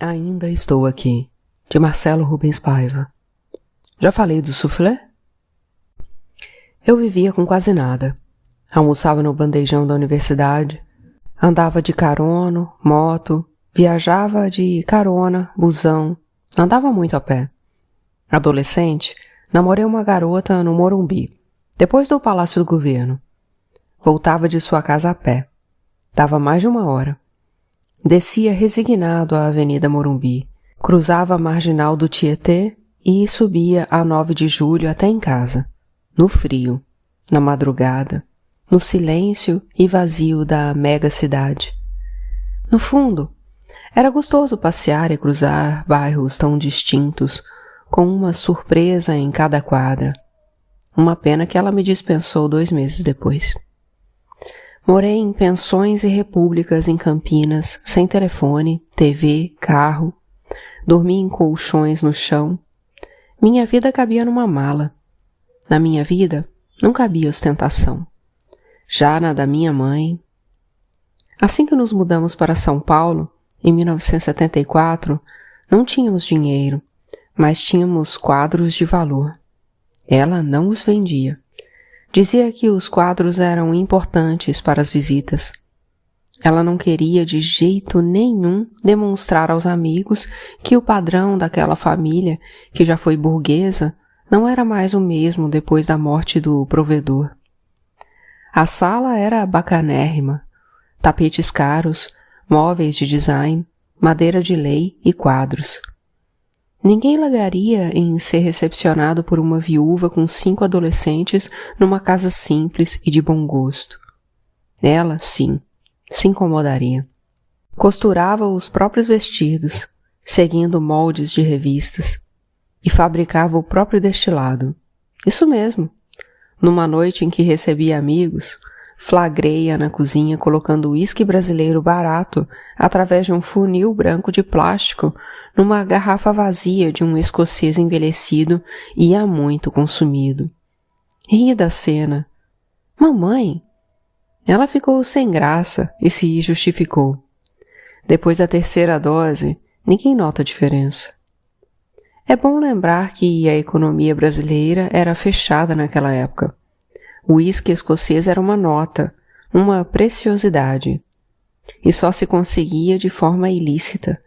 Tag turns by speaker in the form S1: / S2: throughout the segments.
S1: Ainda estou aqui, de Marcelo Rubens Paiva. Já falei do soufflé? Eu vivia com quase nada. Almoçava no bandejão da universidade, andava de carona, moto, viajava de carona, busão, andava muito a pé. Adolescente, namorei uma garota no Morumbi, depois do Palácio do Governo. Voltava de sua casa a pé. Dava mais de 1 hora. Descia resignado a Avenida Morumbi, cruzava a marginal do Tietê e subia a 9 de julho até em casa, no frio, na madrugada, no silêncio e vazio da mega cidade. No fundo, era gostoso passear e cruzar bairros tão distintos, com uma surpresa em cada quadra. Uma pena que ela me dispensou 2 meses depois. Morei em pensões e repúblicas em Campinas, sem telefone, TV, carro. Dormi em colchões no chão. Minha vida cabia numa mala. Na minha vida, não cabia ostentação. Já na da minha mãe. Assim que nos mudamos para São Paulo, em 1974, não tínhamos dinheiro, mas tínhamos quadros de valor. Ela não os vendia. Dizia que os quadros eram importantes para as visitas. Ela não queria de jeito nenhum demonstrar aos amigos que o padrão daquela família, que já foi burguesa, não era mais o mesmo depois da morte do provedor. A sala era bacanérrima, tapetes caros, móveis de design, madeira de lei e quadros. Ninguém lagaria em ser recepcionado por uma viúva com 5 adolescentes numa casa simples e de bom gosto. Ela, sim, se incomodaria. Costurava os próprios vestidos, seguindo moldes de revistas, e fabricava o próprio destilado. Isso mesmo. Numa noite em que recebia amigos, flagrei-a na cozinha colocando uísque brasileiro barato através de um funil branco de plástico numa garrafa vazia de um escocês envelhecido e há muito consumido. Ri da cena. Mamãe! Ela ficou sem graça e se justificou. Depois da 3ª dose, ninguém nota a diferença. É bom lembrar que a economia brasileira era fechada naquela época. O uísque escocês era uma nota, uma preciosidade. E só se conseguia de forma ilícita,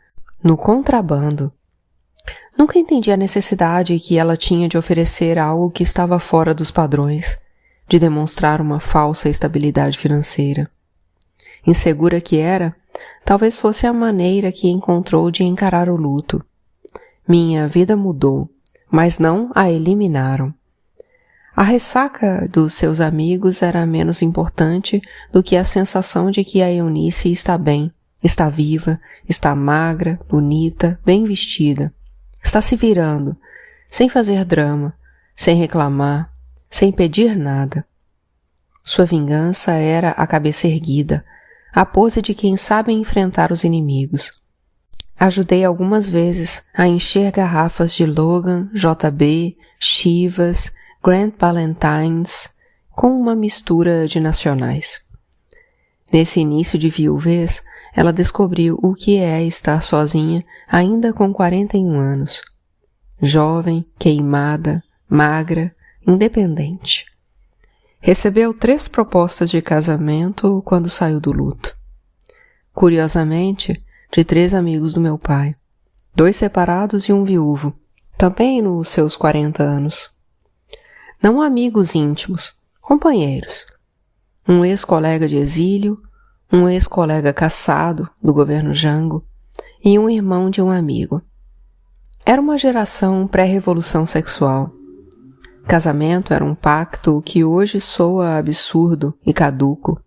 S1: no contrabando. Nunca entendi a necessidade que ela tinha de oferecer algo que estava fora dos padrões, de demonstrar uma falsa estabilidade financeira. Insegura que era, talvez fosse a maneira que encontrou de encarar o luto. Minha vida mudou, mas não a eliminaram. A ressaca dos seus amigos era menos importante do que a sensação de que a Eunice está bem, está viva, está magra, bonita, bem vestida. Está se virando, sem fazer drama, sem reclamar, sem pedir nada. Sua vingança era a cabeça erguida, a pose de quem sabe enfrentar os inimigos. Ajudei algumas vezes a encher garrafas de Logan, JB, Chivas, Grand Valentines, com uma mistura de nacionais. Nesse início de viuvez, ela descobriu o que é estar sozinha ainda com 41 anos. Jovem, queimada, magra, independente. Recebeu 3 propostas de casamento quando saiu do luto. Curiosamente, de 3 amigos do meu pai. 2 separados e um viúvo, também nos seus 40 anos. Não amigos íntimos, companheiros. Um ex-colega de exílio, um ex-colega caçado do governo Jango e um irmão de um amigo. Era uma geração pré-revolução sexual. Casamento era um pacto que hoje soa absurdo e caduco.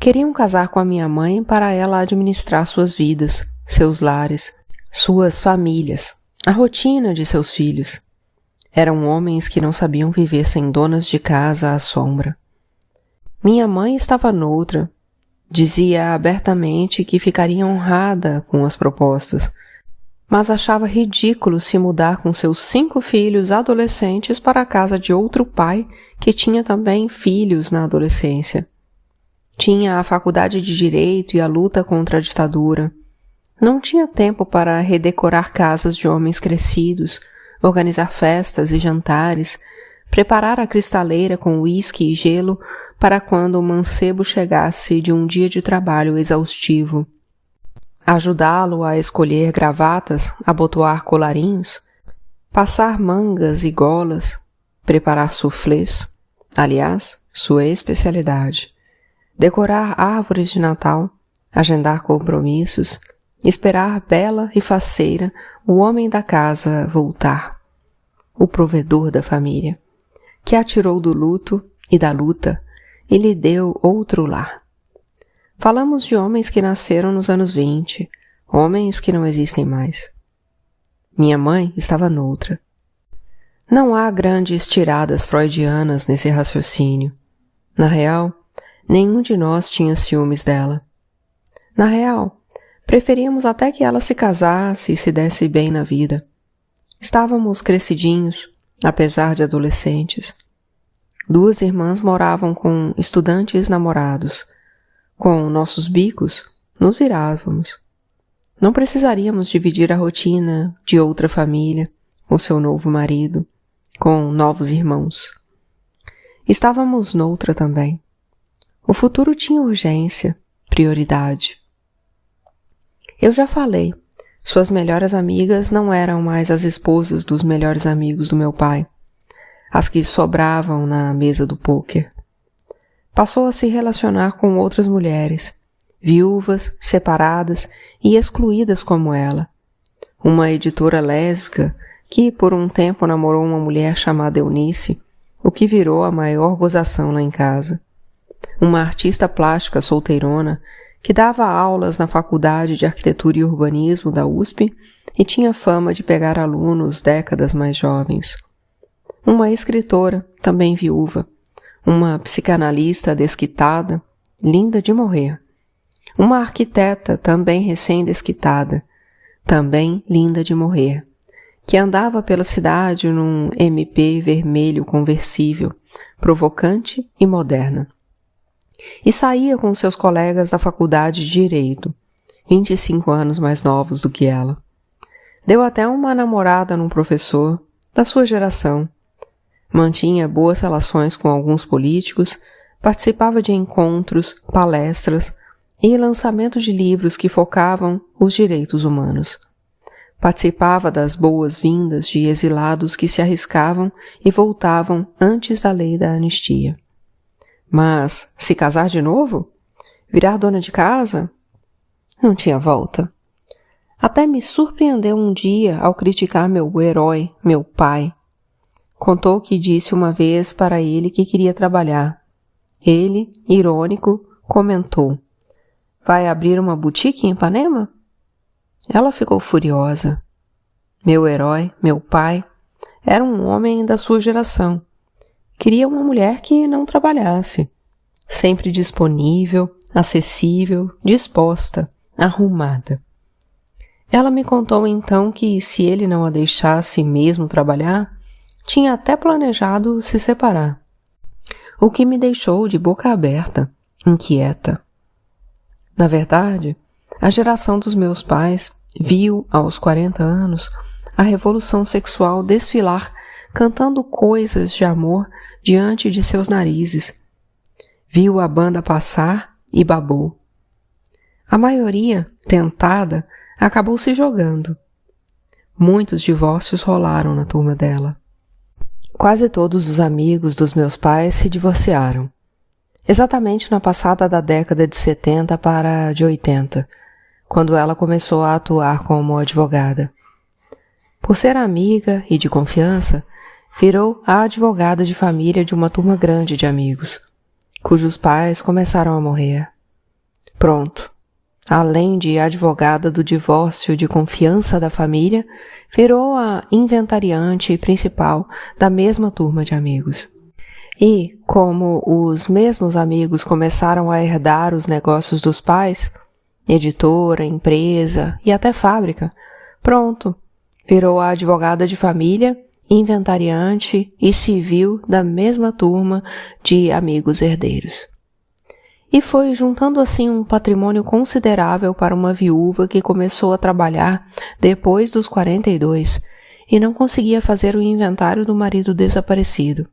S1: Queriam casar com a minha mãe para ela administrar suas vidas, seus lares, suas famílias, a rotina de seus filhos. Eram homens que não sabiam viver sem donas de casa à sombra. Minha mãe estava noutra. Dizia abertamente que ficaria honrada com as propostas, mas achava ridículo se mudar com seus 5 filhos adolescentes para a casa de outro pai que tinha também filhos na adolescência. Tinha a faculdade de Direito e a luta contra a ditadura. Não tinha tempo para redecorar casas de homens crescidos, organizar festas e jantares, preparar a cristaleira com uísque e gelo para quando o mancebo chegasse de um dia de trabalho exaustivo. Ajudá-lo a escolher gravatas, abotoar colarinhos, passar mangas e golas, preparar suflês, aliás, sua especialidade, decorar árvores de Natal, agendar compromissos, esperar bela e faceira o homem da casa voltar, o provedor da família, que a tirou do luto e da luta e lhe deu outro lar. Falamos de homens que nasceram nos anos 20, homens que não existem mais. Minha mãe estava noutra. Não há grandes tiradas freudianas nesse raciocínio. Na real, nenhum de nós tinha ciúmes dela. Na real, preferíamos até que ela se casasse e se desse bem na vida. Estávamos crescidinhos, apesar de adolescentes. 2 irmãs moravam com estudantes namorados. Com nossos bicos, nos virávamos. Não precisaríamos dividir a rotina de outra família, com seu novo marido, com novos irmãos. Estávamos noutra também. O futuro tinha urgência, prioridade. Eu já falei, suas melhores amigas não eram mais as esposas dos melhores amigos do meu pai, as que sobravam na mesa do pôquer. Passou a se relacionar com outras mulheres, viúvas, separadas e excluídas como ela. Uma editora lésbica que por um tempo namorou uma mulher chamada Eunice, o que virou a maior gozação lá em casa. Uma artista plástica solteirona que dava aulas na Faculdade de Arquitetura e Urbanismo da USP e tinha fama de pegar alunos décadas mais jovens. Uma escritora, também viúva, uma psicanalista desquitada, linda de morrer. Uma arquiteta também recém-desquitada, também linda de morrer, que andava pela cidade num MP vermelho conversível, provocante e moderna. E saía com seus colegas da faculdade de Direito, 25 anos mais novos do que ela. Deu até uma namorada num professor da sua geração. Mantinha boas relações com alguns políticos, participava de encontros, palestras e lançamento de livros que focavam os direitos humanos. Participava das boas-vindas de exilados que se arriscavam e voltavam antes da lei da anistia. Mas se casar de novo? Virar dona de casa? Não tinha volta. Até me surpreendeu um dia ao criticar meu herói, meu pai. Contou que disse uma vez para ele que queria trabalhar. Ele, irônico, comentou: "Vai abrir uma boutique em Ipanema?" Ela ficou furiosa. Meu herói, meu pai, era um homem da sua geração. Queria uma mulher que não trabalhasse. Sempre disponível, acessível, disposta, arrumada. Ela me contou então que se ele não a deixasse mesmo trabalhar, tinha até planejado se separar. O que me deixou de boca aberta, inquieta. Na verdade, a geração dos meus pais viu, aos 40 anos, a revolução sexual desfilar cantando coisas de amor diante de seus narizes. Viu a banda passar e babou. A maioria, tentada, acabou se jogando. Muitos divórcios rolaram na turma dela. Quase todos os amigos dos meus pais se divorciaram. Exatamente na passada da década de 70 para a de 80, quando ela começou a atuar como advogada. Por ser amiga e de confiança, virou a advogada de família de uma turma grande de amigos, cujos pais começaram a morrer. Pronto. Além de advogada do divórcio de confiança da família, virou a inventariante principal da mesma turma de amigos. E, como os mesmos amigos começaram a herdar os negócios dos pais, editora, empresa e até fábrica, pronto, virou a advogada de família, inventariante e civil da mesma turma de amigos herdeiros. e foi juntando assim um patrimônio considerável para uma viúva que começou a trabalhar depois dos 42 e não conseguia fazer o inventário do marido desaparecido.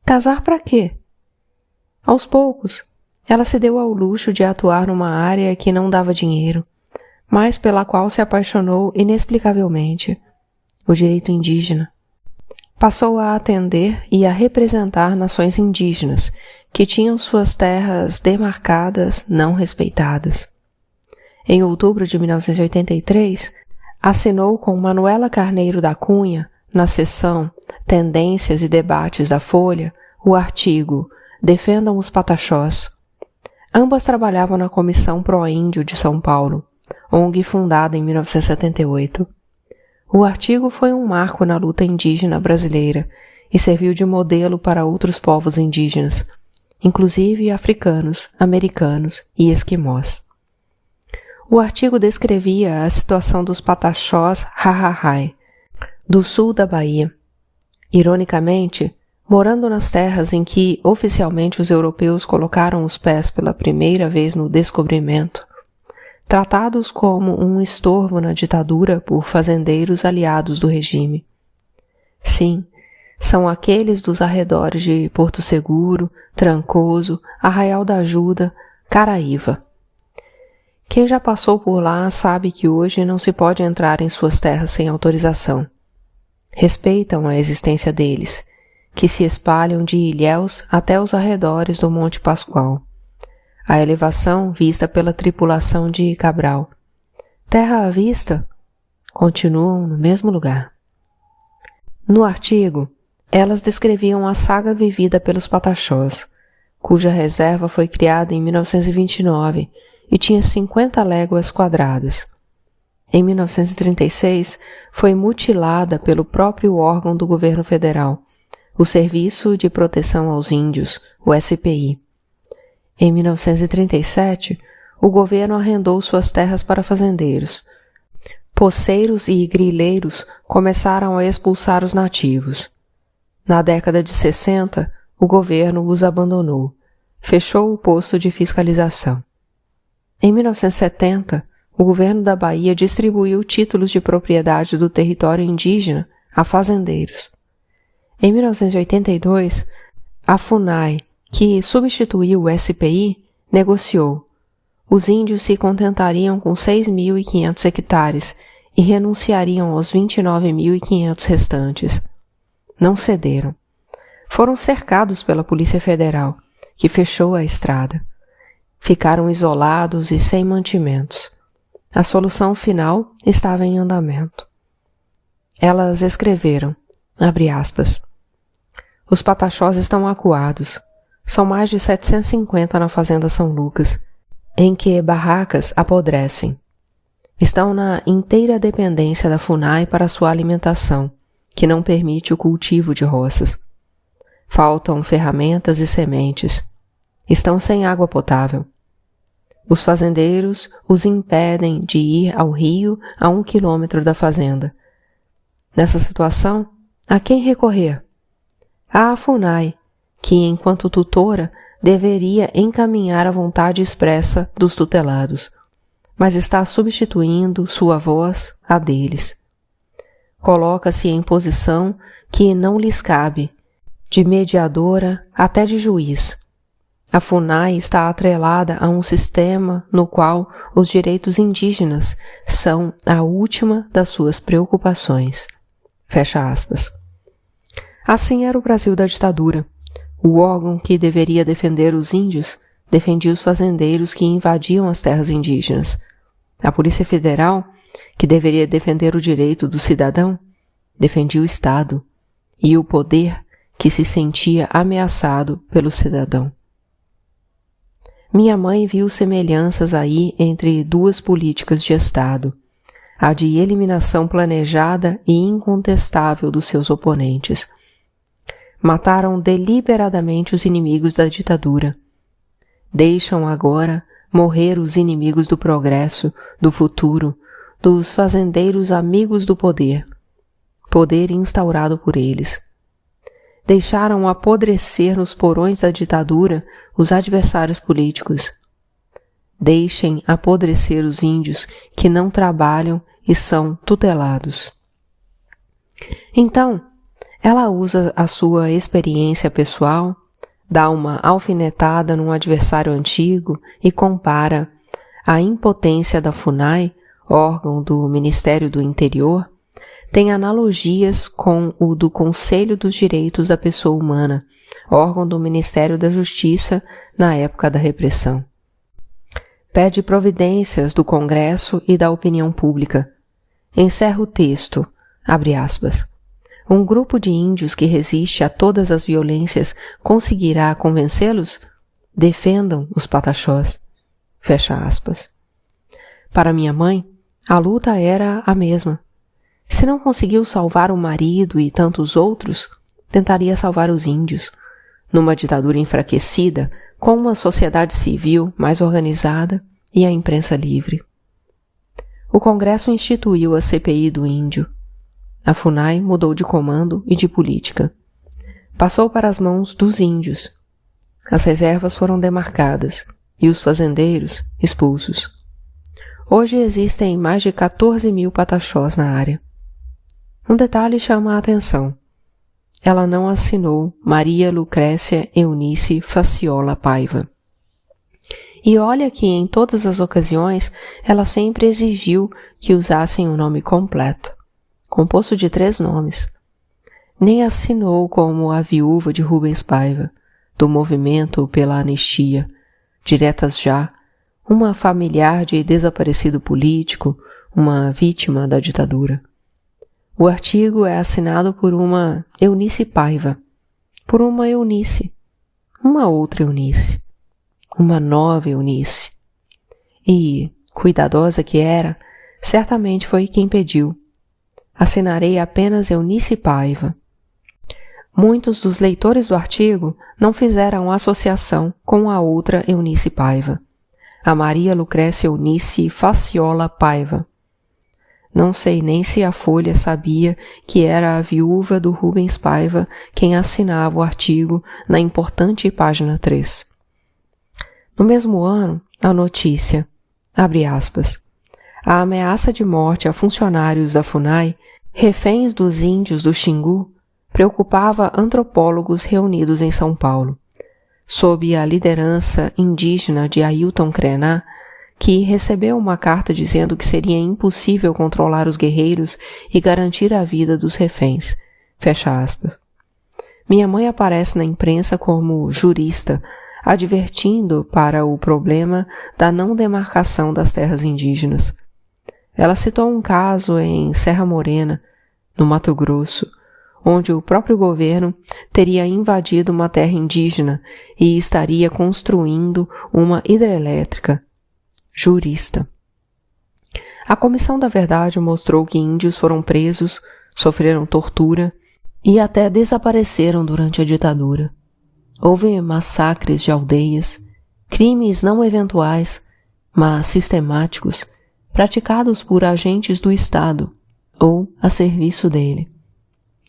S1: Casar para quê? Aos poucos, ela se deu ao luxo de atuar numa área que não dava dinheiro, mas pela qual se apaixonou inexplicavelmente: o direito indígena. Passou a atender e a representar nações indígenas que tinham suas terras demarcadas, não respeitadas. Em outubro de 1983, assinou com Manuela Carneiro da Cunha, na seção Tendências e Debates da Folha, o artigo Defendam os Pataxós. Ambas trabalhavam na Comissão Pró-Índio de São Paulo, ONG fundada em 1978. O artigo foi um marco na luta indígena brasileira e serviu de modelo para outros povos indígenas, inclusive africanos, americanos e esquimós. O artigo descrevia a situação dos Pataxós Rarrahai, do sul da Bahia. Ironicamente, morando nas terras em que oficialmente os europeus colocaram os pés pela primeira vez no descobrimento, tratados como um estorvo na ditadura por fazendeiros aliados do regime. Sim, são aqueles dos arredores de Porto Seguro, Trancoso, Arraial da Ajuda, Caraíva. Quem já passou por lá sabe que hoje não se pode entrar em suas terras sem autorização. Respeitam a existência deles, que se espalham de Ilhéus até os arredores do Monte Pascoal. A elevação vista pela tripulação de Cabral. Terra à vista, continuam no mesmo lugar. No artigo, elas descreviam a saga vivida pelos Pataxós, cuja reserva foi criada em 1929 e tinha 50 léguas quadradas. Em 1936, foi mutilada pelo próprio órgão do governo federal, o Serviço de Proteção aos Índios, o SPI. Em 1937, o governo arrendou suas terras para fazendeiros. Poceiros e grileiros começaram a expulsar os nativos. Na década de 60, o governo os abandonou, fechou o posto de fiscalização. Em 1970, o governo da Bahia distribuiu títulos de propriedade do território indígena a fazendeiros. Em 1982, a FUNAI, que substituiu o SPI, negociou. Os índios se contentariam com 6.500 hectares e renunciariam aos 29.500 restantes. Não cederam. Foram cercados pela Polícia Federal, que fechou a estrada. Ficaram isolados e sem mantimentos. A solução final estava em andamento. Elas escreveram, abre aspas, os Pataxós estão acuados. São mais de 750 na Fazenda São Lucas, em que barracas apodrecem. Estão na inteira dependência da FUNAI para sua alimentação, que não permite o cultivo de roças. Faltam ferramentas e sementes. Estão sem água potável. Os fazendeiros os impedem de ir ao rio a 1 quilômetro da fazenda. Nessa situação, a quem recorrer? À FUNAI, que, enquanto tutora, deveria encaminhar a vontade expressa dos tutelados, mas está substituindo sua voz à deles. Coloca-se em posição que não lhes cabe, de mediadora até de juiz. A FUNAI está atrelada a um sistema no qual os direitos indígenas são a última das suas preocupações. Fecha aspas. Assim era o Brasil da ditadura. O órgão que deveria defender os índios defendia os fazendeiros que invadiam as terras indígenas. A Polícia Federal, que deveria defender o direito do cidadão, defendia o Estado e o poder que se sentia ameaçado pelo cidadão. Minha mãe viu semelhanças aí entre duas políticas de Estado, a de eliminação planejada e incontestável dos seus oponentes. Mataram deliberadamente os inimigos da ditadura. Deixam agora morrer os inimigos do progresso, do futuro, dos fazendeiros amigos do poder, poder instaurado por eles. deixaram apodrecer nos porões da ditadura os adversários políticos. Deixem apodrecer os índios que não trabalham e são tutelados. Então, ela usa a sua experiência pessoal, dá uma alfinetada num adversário antigo e compara a impotência da FUNAI, órgão do Ministério do Interior, tem analogias com o do Conselho dos Direitos da Pessoa Humana, órgão do Ministério da Justiça na época da repressão. Pede providências do Congresso e da opinião pública. Encerra o texto, abre aspas. Um grupo de índios que resiste a todas as violências conseguirá convencê-los? Defendam os pataxós. Fecha aspas. Para minha mãe, a luta era a mesma. Se não conseguiu salvar o marido e tantos outros, tentaria salvar os índios. Numa ditadura enfraquecida, com uma sociedade civil mais organizada e a imprensa livre. O Congresso instituiu a CPI do Índio. A FUNAI mudou de comando e de política. Passou para as mãos dos índios. As reservas foram demarcadas e os fazendeiros expulsos. Hoje existem mais de 14 mil pataxós na área. Um detalhe chama a atenção. Ela não assinou Maria Lucrécia Eunice Faciola Paiva. E olha que em todas as ocasiões ela sempre exigiu que usassem o nome completo, composto de 3 nomes. Nem assinou como a viúva de Rubens Paiva, do Movimento pela Anistia, Diretas Já, uma familiar de desaparecido político, uma vítima da ditadura. O artigo é assinado por uma Eunice Paiva, por uma Eunice, uma outra Eunice, uma nova Eunice. E, cuidadosa que era, certamente foi quem pediu. Assinarei apenas Eunice Paiva. Muitos dos leitores do artigo não fizeram associação com a outra Eunice Paiva, a Maria Lucrécia Eunice Faciola Paiva. Não sei nem se a Folha sabia que era a viúva do Rubens Paiva quem assinava o artigo na importante página 3. No mesmo ano, a notícia, abre aspas, a ameaça de morte a funcionários da FUNAI, reféns dos índios do Xingu, preocupava antropólogos reunidos em São Paulo. Sob a liderança indígena de Ailton Krenak, que recebeu uma carta dizendo que seria impossível controlar os guerreiros e garantir a vida dos reféns. Fecha aspas. Minha mãe aparece na imprensa como jurista, advertindo para o problema da não demarcação das terras indígenas. Ela citou um caso em Serra Morena, no Mato Grosso, onde o próprio governo teria invadido uma terra indígena e estaria construindo uma hidrelétrica. Jurista. A Comissão da Verdade mostrou que índios foram presos, sofreram tortura e até desapareceram durante a ditadura. Houve massacres de aldeias, crimes não eventuais, mas sistemáticos, praticados por agentes do Estado ou a serviço dele.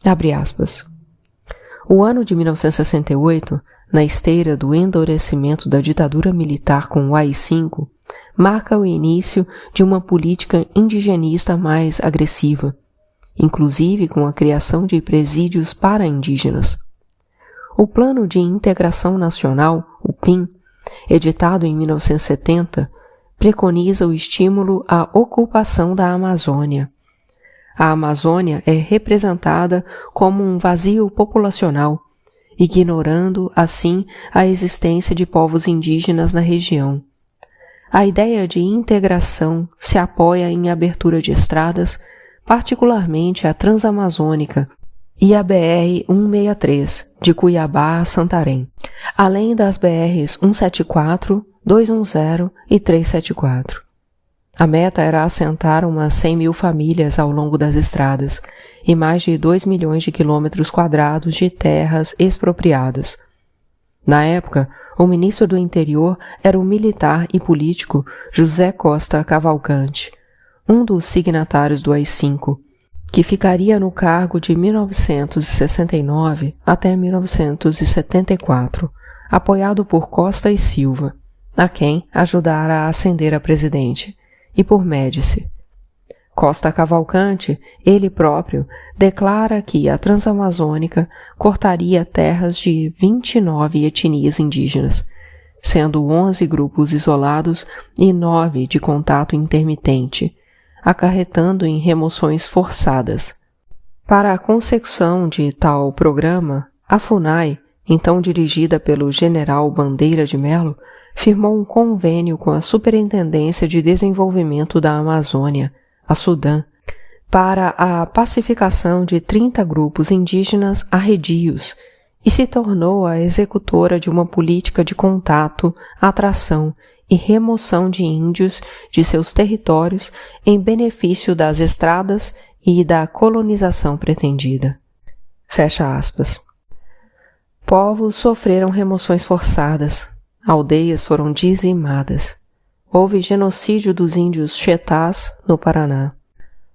S1: Abre aspas. O ano de 1968, na esteira do endurecimento da ditadura militar com o AI-5, marca o início de uma política indigenista mais agressiva, inclusive com a criação de presídios para indígenas. O Plano de Integração Nacional, o PIN, editado em 1970, preconiza o estímulo à ocupação da Amazônia. A Amazônia é representada como um vazio populacional, ignorando, assim, a existência de povos indígenas na região. A ideia de integração se apoia em abertura de estradas, particularmente a Transamazônica e a BR-163, de Cuiabá a Santarém, além das BRs 174, 210 e 374. A meta era assentar umas 100 mil famílias ao longo das estradas e mais de 2 milhões de quilômetros quadrados de terras expropriadas. Na época, o ministro do Interior era o militar e político José Costa Cavalcante, um dos signatários do AI-5, que ficaria no cargo de 1969 até 1974, apoiado por Costa e Silva, a quem ajudara a ascender a presidente, e por Médici. Costa Cavalcante, ele próprio, declara que a Transamazônica cortaria terras de 29 etnias indígenas, sendo 11 grupos isolados e 9 de contato intermitente, acarretando em remoções forçadas. Para a consecução de tal programa, a FUNAI, então dirigida pelo general Bandeira de Melo, firmou um convênio com a Superintendência de Desenvolvimento da Amazônia, a Sudã, para a pacificação de 30 grupos indígenas arredios e se tornou a executora de uma política de contato, atração e remoção de índios de seus territórios em benefício das estradas e da colonização pretendida. Fecha aspas. Povos sofreram remoções forçadas, aldeias foram dizimadas. Houve genocídio dos índios Chetás, no Paraná.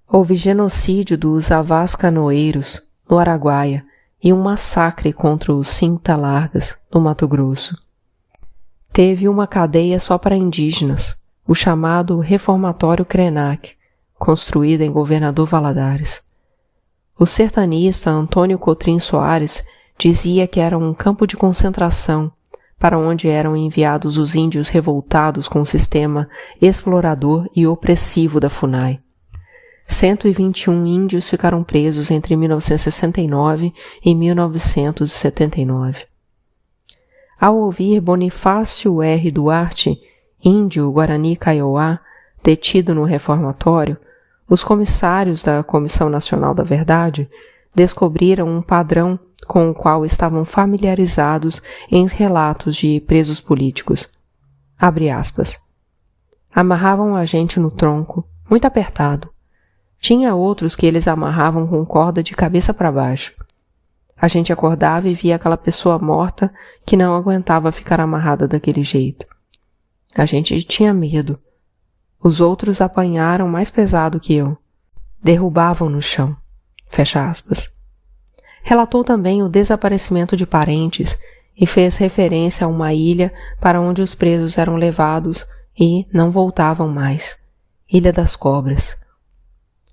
S1: Houve genocídio dos Avascanoeiros, no Araguaia, e um massacre contra os Cinta-Largas, no Mato Grosso. Teve uma cadeia só para indígenas, o chamado Reformatório Krenak, construído em Governador Valadares. O sertanista Antônio Cotrim Soares dizia que era um campo de concentração para onde eram enviados os índios revoltados com o sistema explorador e opressivo da FUNAI. 121 índios ficaram presos entre 1969 e 1979. Ao ouvir Bonifácio R. Duarte, índio Guarani Kaiowá, detido no reformatório, os comissários da Comissão Nacional da Verdade descobriram um padrão com o qual estavam familiarizados em relatos de presos políticos. Abre aspas. Amarravam a gente no tronco, muito apertado. Tinha outros que eles amarravam com corda de cabeça para baixo. A gente acordava e via aquela pessoa morta que não aguentava ficar amarrada daquele jeito. A gente tinha medo. Os outros apanharam mais pesado que eu. Derrubavam no chão. Fecha aspas. Relatou também o desaparecimento de parentes e fez referência a uma ilha para onde os presos eram levados e não voltavam mais. Ilha das Cobras.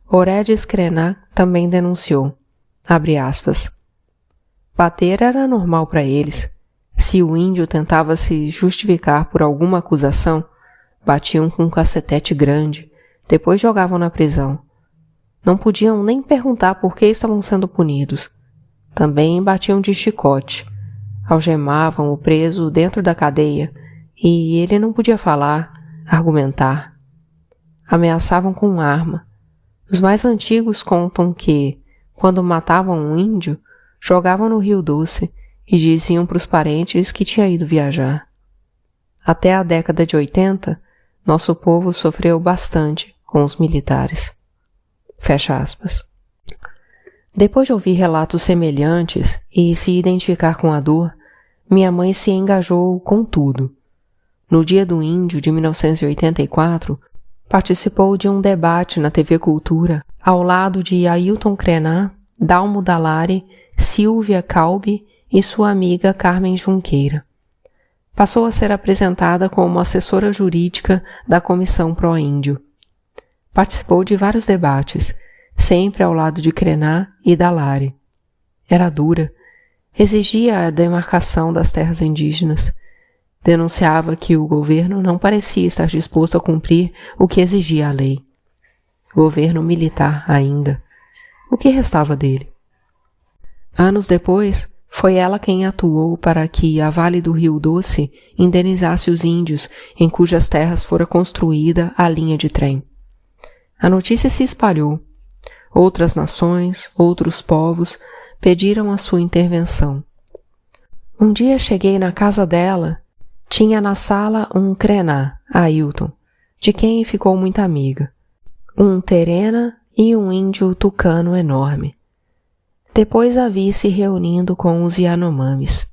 S1: Oredes Krenak também denunciou. Abre aspas. Bater era normal para eles. Se o índio tentava se justificar por alguma acusação, batiam com um cacetete grande, depois jogavam na prisão. Não podiam nem perguntar por que estavam sendo punidos. Também batiam de chicote. Algemavam o preso dentro da cadeia e ele não podia falar, argumentar. Ameaçavam com arma. Os mais antigos contam que, quando matavam um índio, jogavam no Rio Doce e diziam para os parentes que tinha ido viajar. Até a década de 80, nosso povo sofreu bastante com os militares. Fecha aspas. Depois de ouvir relatos semelhantes e se identificar com a dor, minha mãe se engajou com tudo. No Dia do Índio de 1984, participou de um debate na TV Cultura ao lado de Ailton Krenak, Dalmo Dallari, Silvia Calbi e sua amiga Carmen Junqueira. Passou a ser apresentada como assessora jurídica da Comissão Pró-Índio. Participou de vários debates, sempre ao lado de Krenak e Dallari. Era dura, exigia a demarcação das terras indígenas. Denunciava que o governo não parecia estar disposto a cumprir o que exigia a lei. Governo militar ainda. O que restava dele? Anos depois, foi ela quem atuou para que a Vale do Rio Doce indenizasse os índios em cujas terras fora construída a linha de trem. A notícia se espalhou. Outras nações, outros povos pediram a sua intervenção. Um dia cheguei na casa dela. Tinha na sala um Krenak, Ailton, de quem ficou muito amiga, um Terena e um índio tucano enorme. Depois a vi se reunindo com os Yanomamis.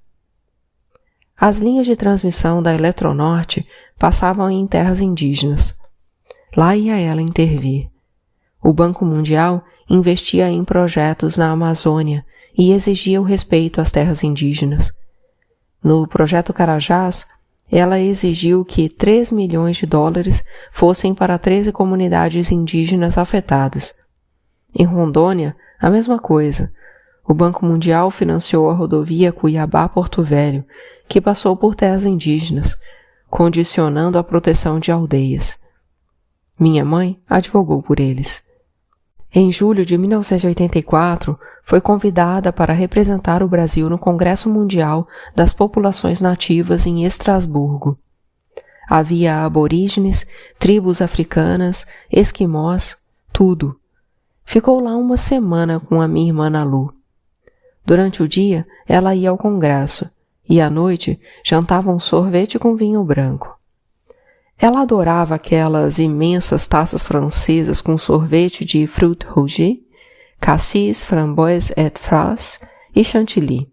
S1: As linhas de transmissão da Eletronorte passavam em terras indígenas. Lá ia ela intervir. O Banco Mundial investia em projetos na Amazônia e exigia o respeito às terras indígenas. No Projeto Carajás, ela exigiu que 3 milhões de dólares fossem para 13 comunidades indígenas afetadas. Em Rondônia, a mesma coisa. O Banco Mundial financiou a rodovia Cuiabá-Porto Velho, que passou por terras indígenas, condicionando a proteção de aldeias. Minha mãe advogou por eles. Em julho de 1984, foi convidada para representar o Brasil no Congresso Mundial das Populações Nativas em Estrasburgo. Havia aborígenes, tribos africanas, esquimós, tudo. Ficou lá uma semana com a minha irmã Nalu. Durante o dia, ela ia ao congresso e à noite jantava um sorvete com vinho branco. Ela adorava aquelas imensas taças francesas com sorvete de fruit rouge, cassis, framboise et fraise e chantilly.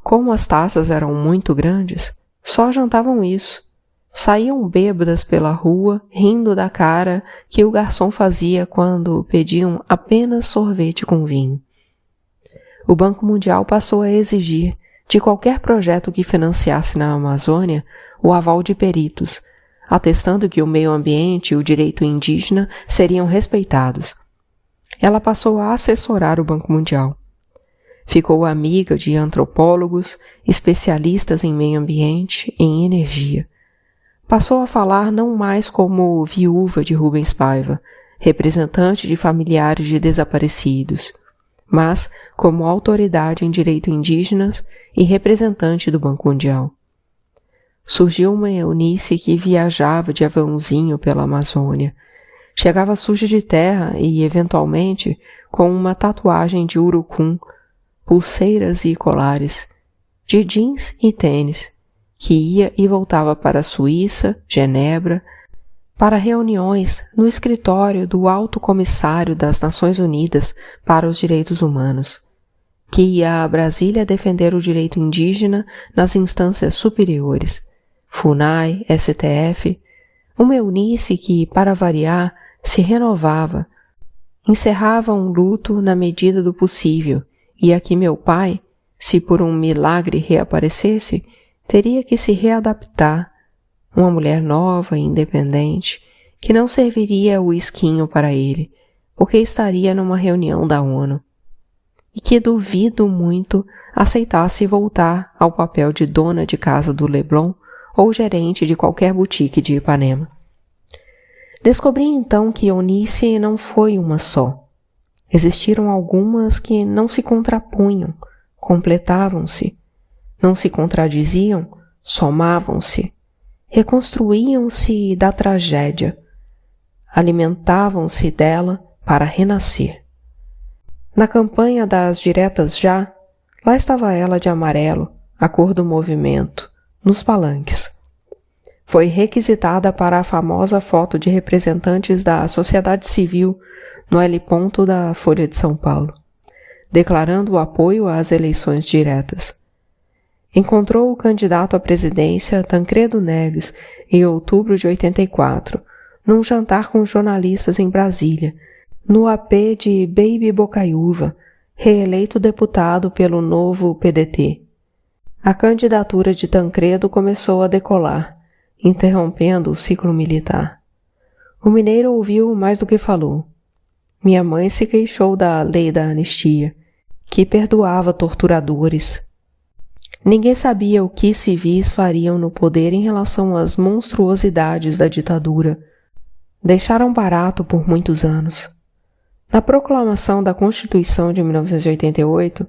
S1: Como as taças eram muito grandes, só jantavam isso. Saíam bêbadas pela rua, rindo da cara que o garçom fazia quando pediam apenas sorvete com vinho. O Banco Mundial passou a exigir, de qualquer projeto que financiasse na Amazônia, o aval de peritos, atestando que o meio ambiente e o direito indígena seriam respeitados. Ela passou a assessorar o Banco Mundial. Ficou amiga de antropólogos, especialistas em meio ambiente e em energia. Passou a falar não mais como viúva de Rubens Paiva, representante de familiares de desaparecidos, mas como autoridade em direito indígenas e representante do Banco Mundial. Surgiu uma Eunice que viajava de aviãozinho pela Amazônia. Chegava suja de terra e, eventualmente, com uma tatuagem de urucum, pulseiras e colares, de jeans e tênis, que ia e voltava para a Suíça, Genebra, para reuniões no escritório do Alto Comissário das Nações Unidas para os Direitos Humanos, que ia a Brasília defender o direito indígena nas instâncias superiores, FUNAI, STF, uma Eunice que, para variar, se renovava, encerrava um luto na medida do possível, e a que meu pai, se por um milagre reaparecesse, teria que se readaptar, uma mulher nova e independente, que não serviria o esquinho para ele, porque estaria numa reunião da ONU, e que duvido muito aceitasse voltar ao papel de dona de casa do Leblon ou gerente de qualquer boutique de Ipanema. Descobri então que Eunice não foi uma só. Existiram algumas que não se contrapunham, completavam-se, não se contradiziam, somavam-se, reconstruíam-se da tragédia, alimentavam-se dela para renascer. Na campanha das diretas já, lá estava ela de amarelo, a cor do movimento, nos palanques. Foi requisitada para a famosa foto de representantes da sociedade civil no L. da Folha de São Paulo, declarando o apoio às eleições diretas. Encontrou o candidato à presidência Tancredo Neves em outubro de 84, num jantar com jornalistas em Brasília, no AP de Baby Bocaiúva, reeleito deputado pelo novo PDT. A candidatura de Tancredo começou a decolar, interrompendo o ciclo militar. O mineiro ouviu mais do que falou. Minha mãe se queixou da lei da anistia, que perdoava torturadores. Ninguém sabia o que civis fariam no poder em relação às monstruosidades da ditadura. Deixaram barato por muitos anos. Na proclamação da Constituição de 1988,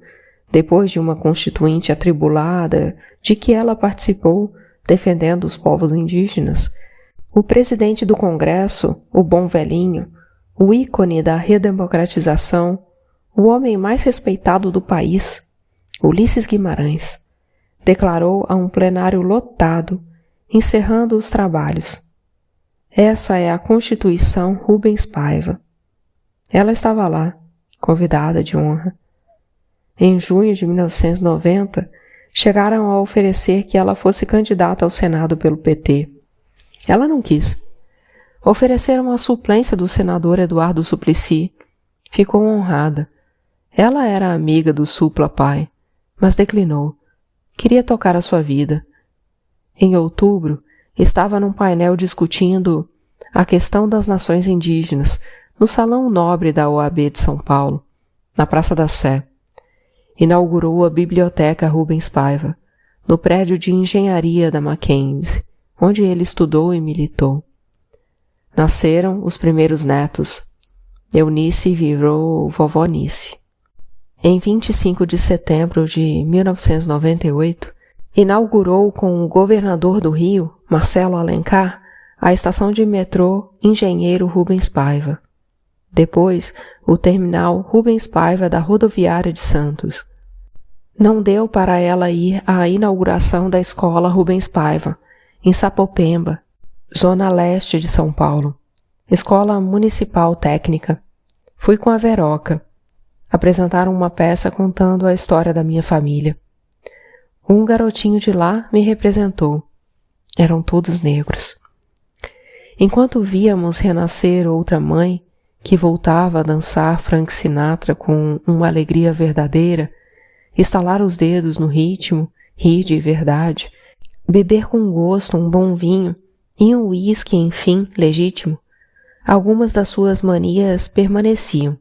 S1: depois de uma constituinte atribulada de que ela participou, defendendo os povos indígenas, o presidente do Congresso, o bom velhinho, o ícone da redemocratização, o homem mais respeitado do país, Ulisses Guimarães, declarou a um plenário lotado, encerrando os trabalhos: essa é a Constituição Rubens Paiva. Ela estava lá, convidada de honra. Em junho de 1990, chegaram a oferecer que ela fosse candidata ao Senado pelo PT. Ela não quis. Ofereceram a suplência do senador Eduardo Suplicy, Ficou honrada. Ela era amiga do Supla pai, mas declinou. Queria tocar a sua vida. Em outubro, estava num painel discutindo a questão das nações indígenas no Salão Nobre da OAB de São Paulo, na Praça da Sé. Inaugurou a Biblioteca Rubens Paiva, no prédio de engenharia da Mackenzie, onde ele estudou e militou. Nasceram os primeiros netos. Eunice virou vovó Nice. Em 25 de setembro de 1998, inaugurou com o governador do Rio, Marcelo Alencar, a estação de metrô Engenheiro Rubens Paiva. Depois, o terminal Rubens Paiva da rodoviária de Santos. Não deu para ela ir à inauguração da escola Rubens Paiva, em Sapopemba, zona leste de São Paulo. Escola Municipal Técnica. Fui com a Veroca. Apresentaram uma peça contando a história da minha família. Um garotinho de lá me representou. Eram todos negros. Enquanto víamos renascer outra mãe, que voltava a dançar Frank Sinatra com uma alegria verdadeira, estalar os dedos no ritmo, rir de verdade, beber com gosto um bom vinho e um uísque, enfim, legítimo, algumas das suas manias permaneciam,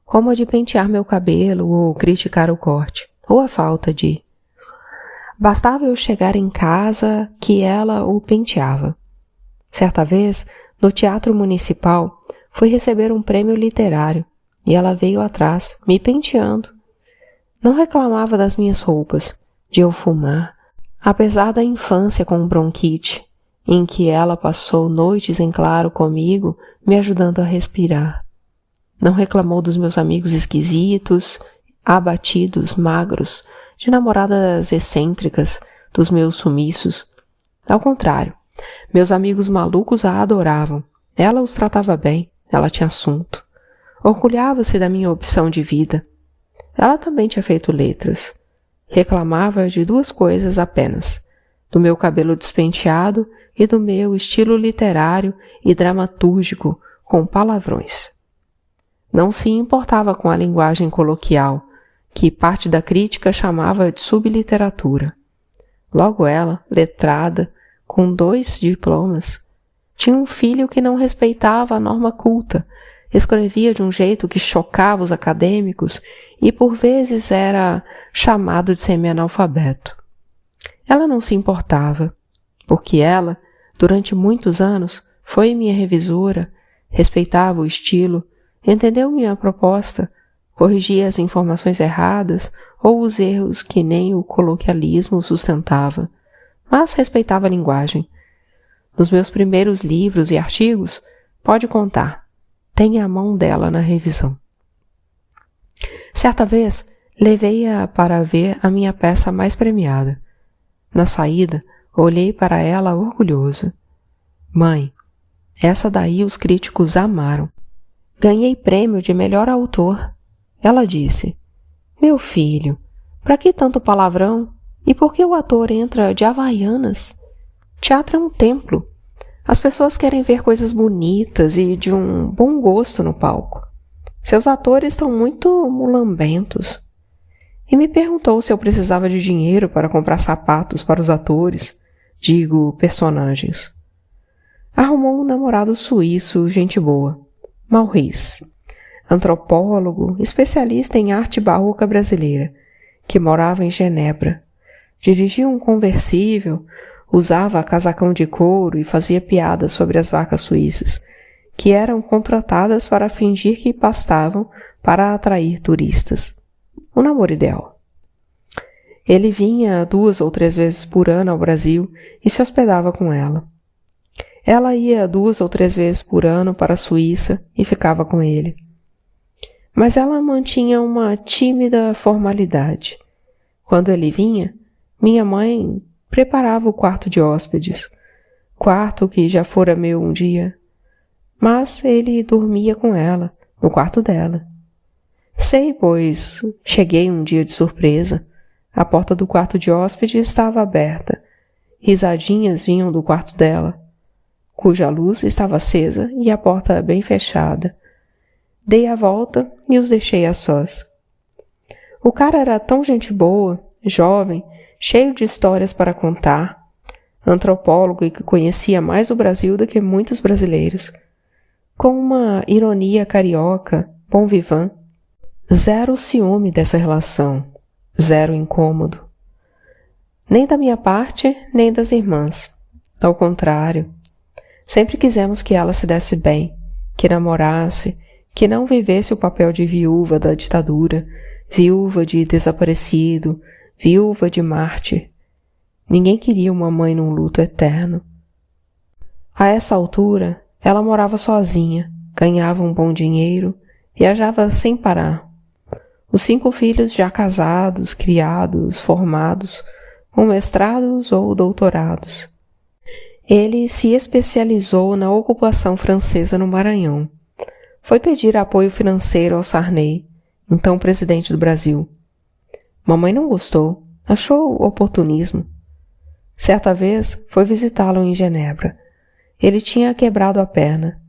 S1: como a de pentear meu cabelo ou criticar o corte, ou a falta de. Bastava eu chegar em casa que ela o penteava. Certa vez, no Teatro Municipal, fui receber um prêmio literário e ela veio atrás, me penteando. Não reclamava das minhas roupas, de eu fumar, apesar da infância com bronquite, em que ela passou noites em claro comigo, me ajudando a respirar. Não reclamou dos meus amigos esquisitos, abatidos, magros, de namoradas excêntricas, dos meus sumiços. Ao contrário, meus amigos malucos a adoravam. Ela os tratava bem, ela tinha assunto. Orgulhava-se da minha opção de vida. Ela também tinha feito letras. Reclamava de duas coisas apenas: do meu cabelo despenteado e do meu estilo literário e dramatúrgico com palavrões. Não se importava com a linguagem coloquial, que parte da crítica chamava de subliteratura. Logo ela, letrada, com 2 diplomas, tinha um filho que não respeitava a norma culta, escrevia de um jeito que chocava os acadêmicos e por vezes era chamado de semi-analfabeto. Ela não se importava, porque ela, durante muitos anos, foi minha revisora, respeitava o estilo, entendeu minha proposta, corrigia as informações erradas ou os erros que nem o coloquialismo sustentava, mas respeitava a linguagem. Nos meus primeiros livros e artigos, pode contar, tem a mão dela na revisão. Certa vez, levei-a para ver a minha peça mais premiada. Na saída, olhei para ela orgulhoso. Mãe, essa daí os críticos amaram. Ganhei prêmio de melhor autor. Ela disse, meu filho, para que tanto palavrão? E por que o ator entra de havaianas? Teatro é um templo. As pessoas querem ver coisas bonitas e de um bom gosto no palco. Seus atores estão muito mulambentos. E me perguntou se eu precisava de dinheiro para comprar sapatos para os atores, digo, personagens. Arrumou um namorado suíço, gente boa, Maurice, antropólogo, especialista em arte barroca brasileira, que morava em Genebra. Dirigia um conversível, usava casacão de couro e fazia piadas sobre as vacas suíças, que eram contratadas para fingir que pastavam para atrair turistas. Um namoro ideal. Ele vinha 2 ou 3 vezes por ano ao Brasil e se hospedava com ela. Ela ia 2 ou 3 vezes por ano para a Suíça e ficava com ele. Mas ela mantinha uma tímida formalidade. Quando ele vinha, minha mãe preparava o quarto de hóspedes, quarto que já fora meu um dia, mas ele dormia com ela, no quarto dela. Sei, pois cheguei um dia de surpresa, a porta do quarto de hóspede estava aberta, risadinhas vinham do quarto dela, cuja luz estava acesa e a porta bem fechada. Dei a volta e os deixei a sós. O cara era tão gente boa, jovem, cheio de histórias para contar, antropólogo e que conhecia mais o Brasil do que muitos brasileiros, com uma ironia carioca, bon vivant. Zero ciúme dessa relação, zero incômodo. Nem da minha parte, nem das irmãs. Ao contrário, sempre quisemos que ela se desse bem, que namorasse, que não vivesse o papel de viúva da ditadura, viúva de desaparecido, viúva de mártir. Ninguém queria uma mãe num luto eterno. A essa altura, ela morava sozinha, ganhava um bom dinheiro, viajava sem parar. Os 5 filhos já casados, criados, formados, com mestrados ou doutorados. Ele se especializou na ocupação francesa no Maranhão. Foi pedir apoio financeiro ao Sarney, então presidente do Brasil. Mamãe não gostou, achou oportunismo. Certa vez foi visitá-lo em Genebra. Ele tinha quebrado a perna.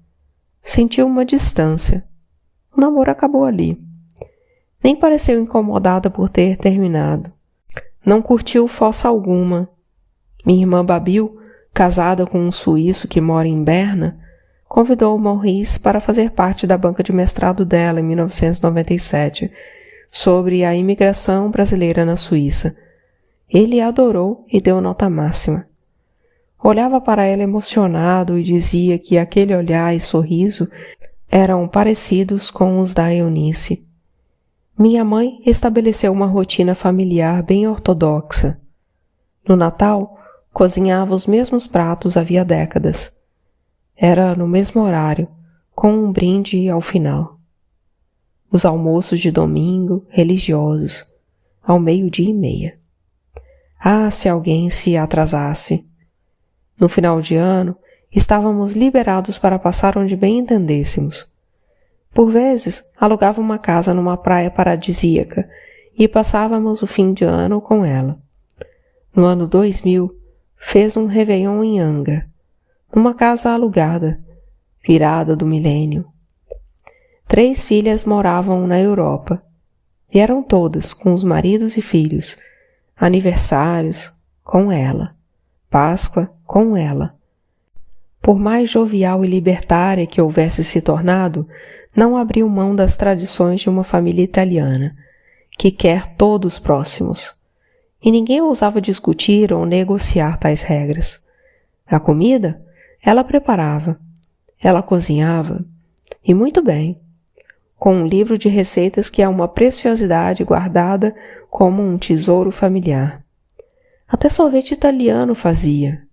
S1: Sentiu uma distância. O namoro acabou ali. Nem pareceu incomodada por ter terminado. Não curtiu fossa alguma. Minha irmã Babil, casada com um suíço que mora em Berna, convidou Maurice para fazer parte da banca de mestrado dela em 1997, sobre a imigração brasileira na Suíça. Ele a adorou e deu nota máxima. Olhava para ela emocionado e dizia que aquele olhar e sorriso eram parecidos com os da Eunice. Minha mãe estabeleceu uma rotina familiar bem ortodoxa. No Natal, cozinhava os mesmos pratos havia décadas. Era no mesmo horário, com um brinde ao final. Os almoços de domingo, religiosos, ao 12:30. Ah, se alguém se atrasasse! No final de ano, estávamos liberados para passar onde bem entendêssemos. Por vezes, alugava uma casa numa praia paradisíaca e passávamos o fim de ano com ela. No ano 2000, fez um réveillon em Angra, numa casa alugada, virada do milênio. 3 filhas moravam na Europa. Vieram todas, com os maridos e filhos. Aniversários, com ela. Páscoa, com ela. Por mais jovial e libertária que houvesse se tornado, não abriu mão das tradições de uma família italiana, que quer todos próximos. E ninguém ousava discutir ou negociar tais regras. A comida, ela preparava. Ela cozinhava. E muito bem. Com um livro de receitas que é uma preciosidade guardada como um tesouro familiar. Até sorvete italiano fazia.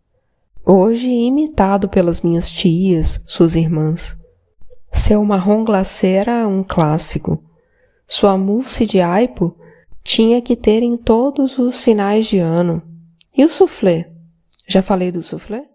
S1: Hoje imitado pelas minhas tias, suas irmãs. Seu marrom glacé era um clássico. Sua mousse de aipo tinha que ter em todos os finais de ano. E o soufflé? Já falei do soufflé?